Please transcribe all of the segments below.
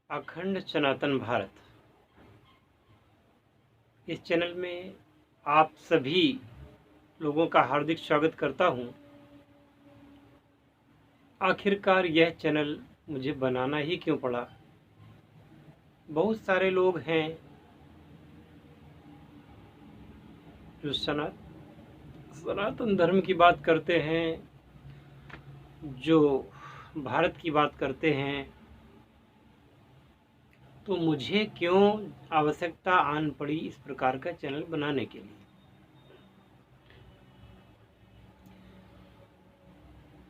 अखंड सनातन भारत। इस चैनल में आप सभी लोगों का हार्दिक स्वागत करता हूं। आखिरकार यह चैनल मुझे बनाना ही क्यों पड़ा? बहुत सारे लोग हैं जो सनातन धर्म की बात करते हैं, जो भारत की बात करते हैं, तो मुझे क्यों आवश्यकता आन पड़ी इस प्रकार का चैनल बनाने के लिए?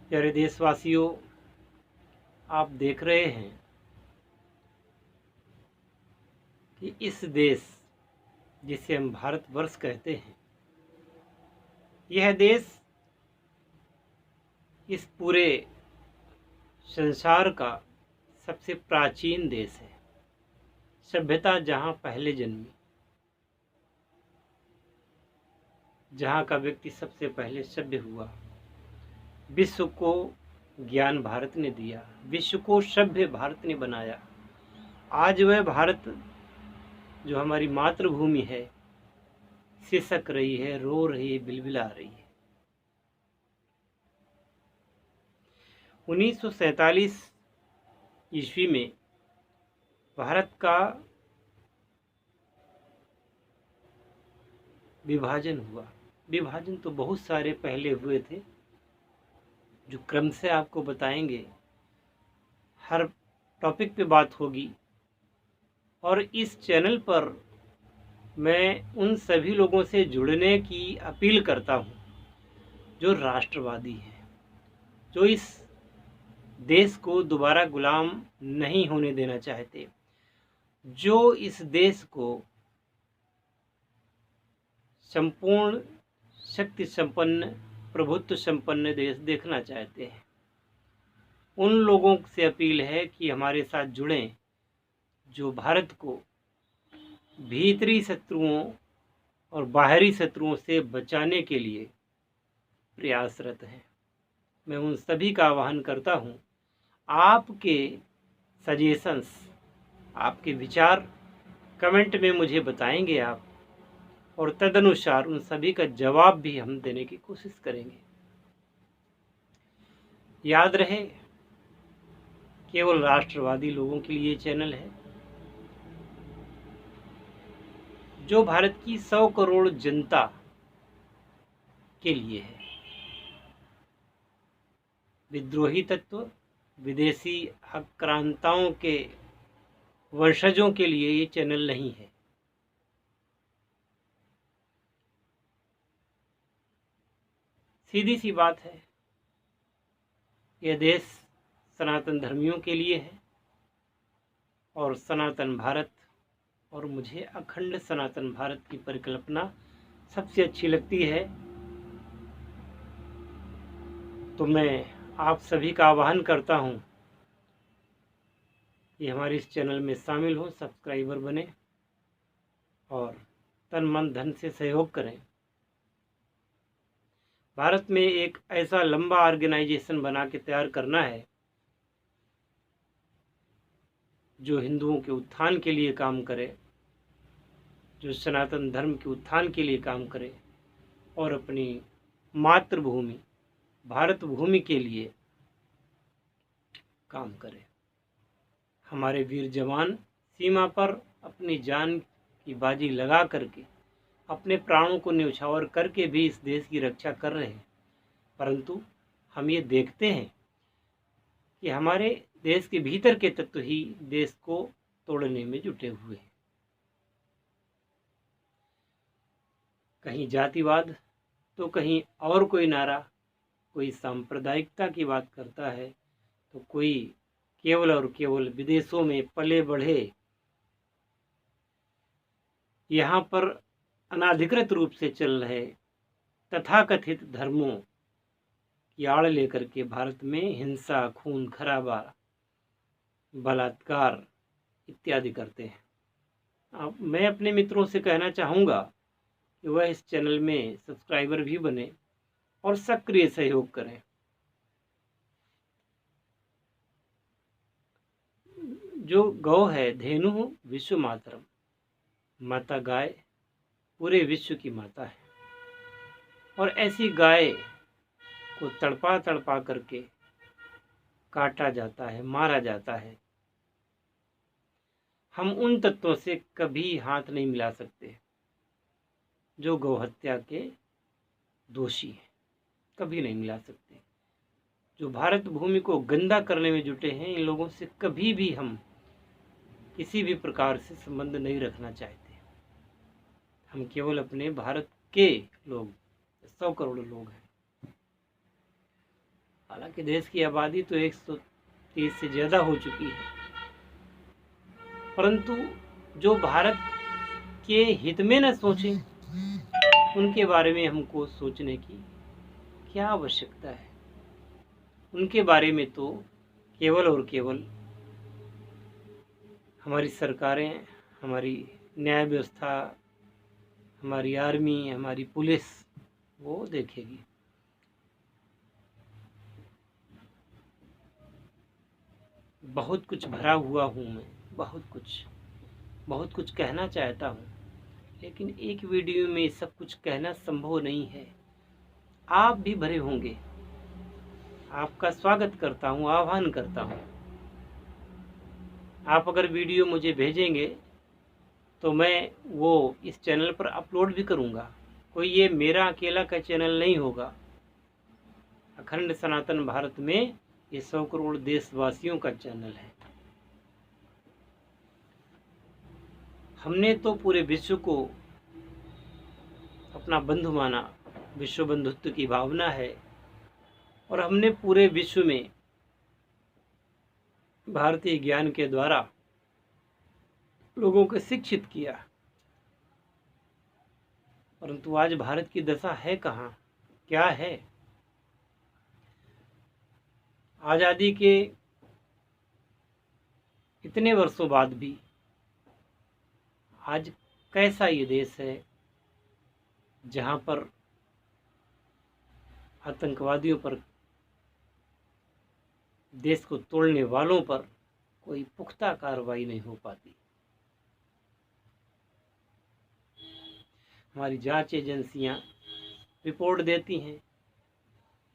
प्यारे देशवासियों, आप देख रहे हैं कि इस देश जिसे हम भारतवर्ष कहते हैं, यह देश इस पूरे संसार का सबसे प्राचीन देश है। सभ्यता जहाँ पहले जन्मी, जहाँ का व्यक्ति सबसे पहले सभ्य हुआ, विश्व को ज्ञान भारत ने दिया, विश्व को सभ्य भारत ने बनाया। आज वह भारत जो हमारी मातृभूमि है, सिसक रही है, रो रही है, बिलबिला रही है। 1947 ईस्वी में भारत का विभाजन हुआ। विभाजन तो बहुत सारे पहले हुए थे, जो क्रम से आपको बताएंगे। हर टॉपिक पे बात होगी। और इस चैनल पर मैं उन सभी लोगों से जुड़ने की अपील करता हूँ जो राष्ट्रवादी हैं, जो इस देश को दोबारा गुलाम नहीं होने देना चाहते, जो इस देश को संपूर्ण शक्ति संपन्न, प्रभुत्व संपन्न देश देखना चाहते हैं। उन लोगों से अपील है कि हमारे साथ जुड़ें, जो भारत को भीतरी शत्रुओं और बाहरी शत्रुओं से बचाने के लिए प्रयासरत हैं। मैं उन सभी का आह्वान करता हूं, आपके सजेशंस, आपके विचार कमेंट में मुझे बताएंगे आप, और तदनुसार उन सभी का जवाब भी हम देने की कोशिश करेंगे। याद रहे, केवल राष्ट्रवादी लोगों के लिए चैनल है। जो भारत की 100 करोड़ जनता के लिए है। विद्रोही तत्व, विदेशी आक्रांताओं के वंशजों के लिए ये चैनल नहीं है। सीधी सी बात है, यह देश सनातन धर्मियों के लिए है, और सनातन भारत और मुझे अखंड सनातन भारत की परिकल्पना सबसे अच्छी लगती है। तो मैं आप सभी का आह्वान करता हूं कि हमारे इस चैनल में शामिल हो, सब्सक्राइबर बने और तन मन धन से सहयोग करें। भारत में एक ऐसा लंबा ऑर्गेनाइजेशन बना के तैयार करना है जो हिंदुओं के उत्थान के लिए काम करे, जो सनातन धर्म के उत्थान के लिए काम करे, और अपनी मातृभूमि भारत भूमि के लिए काम करे। हमारे वीर जवान सीमा पर अपनी जान की बाजी लगा करके, अपने प्राणों को न्यौछावर करके भी इस देश की रक्षा कर रहे हैं। परंतु हम ये देखते हैं कि हमारे देश के भीतर के तत्व ही देश को तोड़ने में जुटे हुए हैं। कहीं जातिवाद तो कहीं और कोई नारा, कोई सांप्रदायिकता की बात करता है, तो कोई केवल और केवल विदेशों में पले बढ़े, यहाँ पर अनाधिकृत रूप से चल रहे तथाकथित धर्मों की आड़ लेकर के भारत में हिंसा, खून खराबा, बलात्कार इत्यादि करते हैं। अब मैं अपने मित्रों से कहना चाहूँगा कि वह इस चैनल में सब्सक्राइबर भी बने और सक्रिय सहयोग करें। जो गौ है, धेनु विश्व मातरम, माता गाय पूरे विश्व की माता है। और ऐसी गाय को तड़पा तड़पा करके काटा जाता है, मारा जाता है। हम उन तत्वों से कभी हाथ नहीं मिला सकते जो गौहत्या के दोषी हैं, कभी नहीं मिला सकते। जो भारत भूमि को गंदा करने में जुटे हैं, इन लोगों से कभी भी हम किसी भी प्रकार से संबंध नहीं रखना चाहते। हम केवल अपने भारत के लोग, 100 करोड़ लोग हैं। हालांकि देश की आबादी तो 130 से ज़्यादा हो चुकी है, परंतु जो भारत के हित में न सोचें, उनके बारे में हमको सोचने की क्या आवश्यकता है। उनके बारे में तो केवल और केवल हमारी सरकारें, हमारी न्याय व्यवस्था, हमारी आर्मी, हमारी पुलिस वो देखेगी। बहुत कुछ भरा हुआ हूँ मैं, बहुत कुछ कहना चाहता हूँ, लेकिन एक वीडियो में सब कुछ कहना संभव नहीं है। आप भी भरे होंगे। आपका स्वागत करता हूँ, आह्वान करता हूँ। आप अगर वीडियो मुझे भेजेंगे तो मैं वो इस चैनल पर अपलोड भी करूँगा। कोई ये मेरा अकेला का चैनल नहीं होगा। अखंड सनातन भारत में ये 100 करोड़ देशवासियों का चैनल है। हमने तो पूरे विश्व को अपना बंधु माना, विश्व बंधुत्व की भावना है, और हमने पूरे विश्व में भारतीय ज्ञान के द्वारा लोगों को शिक्षित किया। परंतु आज भारत की दशा है कहाँ, क्या है? आज़ादी के इतने वर्षों बाद भी आज कैसा ये देश है जहाँ पर आतंकवादियों पर, देश को तोड़ने वालों पर कोई पुख्ता कार्रवाई नहीं हो पाती। हमारी जांच एजेंसियां रिपोर्ट देती हैं,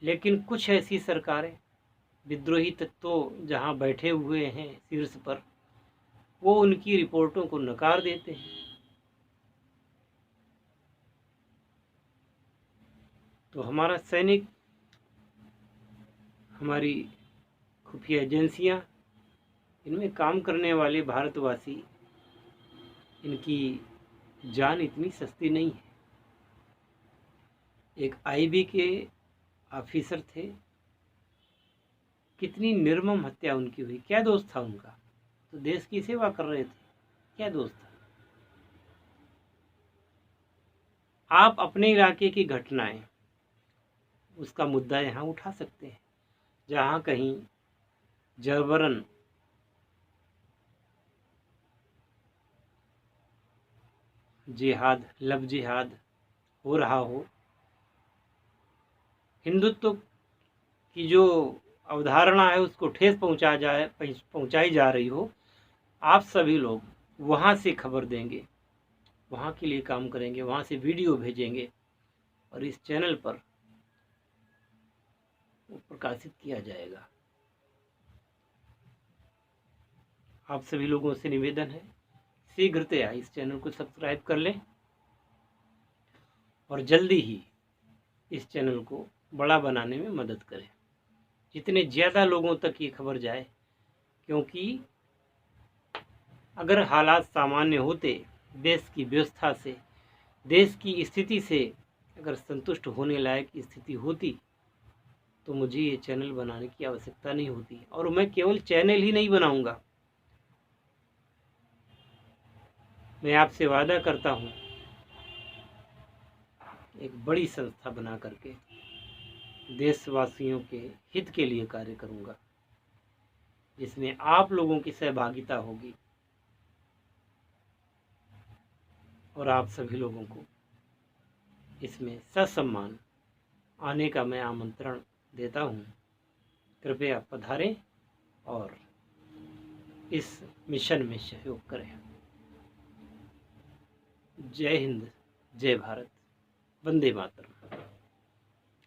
लेकिन कुछ ऐसी सरकारें, विद्रोही तत्व जहां बैठे हुए हैं शीर्ष पर, वो उनकी रिपोर्टों को नकार देते हैं। तो हमारा सैनिक, हमारी खुफिया एजेंसियां, इनमें काम करने वाले भारतवासी, इनकी जान इतनी सस्ती नहीं है। एक आईबी के ऑफिसर थे, कितनी निर्मम हत्या उनकी हुई। क्या दोष था उनका? तो देश की सेवा कर रहे थे, क्या दोष था? आप अपने इलाके की घटनाएं, उसका मुद्दा यहाँ उठा सकते हैं। जहाँ कहीं जबरन जिहाद, लव जिहाद हो रहा हो, हिंदुत्व की जो अवधारणा है उसको ठेस पहुंचाई जा रही हो, आप सभी लोग वहाँ से खबर देंगे, वहाँ के लिए काम करेंगे, वहाँ से वीडियो भेजेंगे और इस चैनल पर वो प्रकाशित किया जाएगा। आप सभी लोगों से निवेदन है, शीघ्रतया इस चैनल को सब्सक्राइब कर लें और जल्दी ही इस चैनल को बड़ा बनाने में मदद करें, जितने ज़्यादा लोगों तक ये खबर जाए। क्योंकि अगर हालात सामान्य होते, देश की व्यवस्था से, देश की स्थिति से अगर संतुष्ट होने लायक स्थिति होती, तो मुझे ये चैनल बनाने की आवश्यकता नहीं होती। और मैं केवल चैनल ही नहीं बनाऊंगा, मैं आपसे वादा करता हूँ एक बड़ी संस्था बना करके देशवासियों के हित के लिए कार्य करूंगा, जिसमें आप लोगों की सहभागिता होगी और आप सभी लोगों को इसमें ससम्मान आने का मैं आमंत्रण देता हूँ। कृपया पधारें और इस मिशन में सहयोग करें। जय हिंद, जय भारत, वंदे मातरम।